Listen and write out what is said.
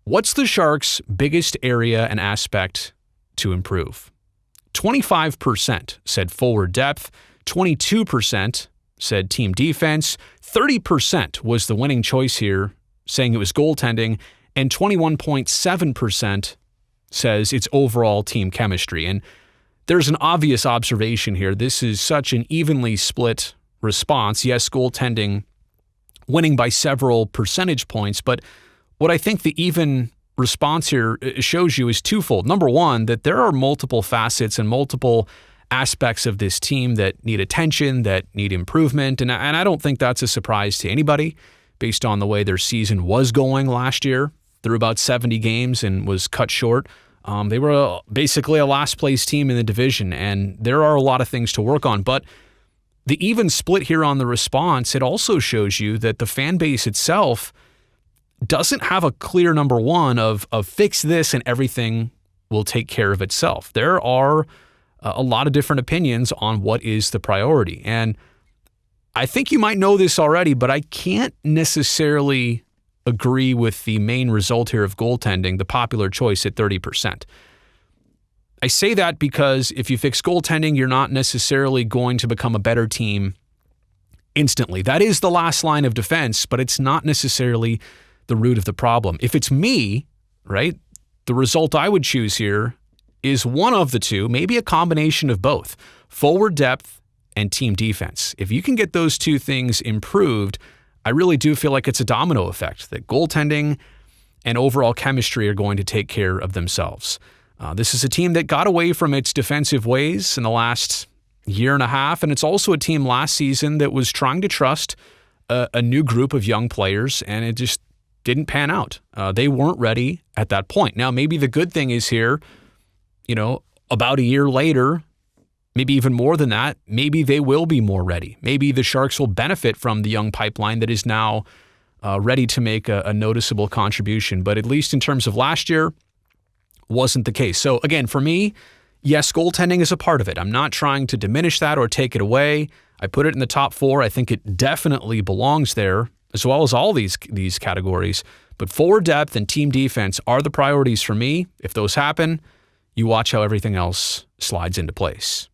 What's the Sharks' biggest area and aspect to improve? 25% said forward depth, 22% said team defense, 30% was the winning choice here, saying it was goaltending, and 21.7% says it's overall team chemistry. And there's an obvious observation here. This is such an evenly split response. Yes, goaltending winning by several percentage points, but what I think the even response here shows you is twofold. Number one, that there are multiple facets and multiple aspects of this team that need attention, that need improvement, and I don't think that's a surprise to anybody based on the way their season was going last year through about 70 games and was cut short. They were basically a last-place team in the division, and there are a lot of things to work on. But the even split here on the response, it also shows you that the fan base itself doesn't have a clear number one of fix this and everything will take care of itself. There are a lot of different opinions on what is the priority. And I think you might know this already, but I can't necessarily agree with the main result here of goaltending, the popular choice at 30%. I say that because if you fix goaltending, you're not necessarily going to become a better team instantly. That is the last line of defense, but it's not necessarily the root of the problem. If it's me, right, the result I would choose here is one of the two, maybe a combination of both, forward depth and team defense. If you can get those two things improved, I really do feel like it's a domino effect, that goaltending and overall chemistry are going to take care of themselves. This is a team that got away from its defensive ways in the last year and a half, and it's also a team last season that was trying to trust a new group of young players, and it just didn't pan out. They weren't ready at that point. Now, maybe the good thing is here, about a year later, maybe even more than that, maybe they will be more ready. Maybe the Sharks will benefit from the young pipeline that is now ready to make a noticeable contribution. But at least in terms of last year, wasn't the case. So again, for me, yes, goaltending is a part of it. I'm not trying to diminish that or take it away. I put it in the top 4. I think it definitely belongs there, as well as all these categories. But forward depth and team defense are the priorities for me. If those happen, you watch how everything else slides into place.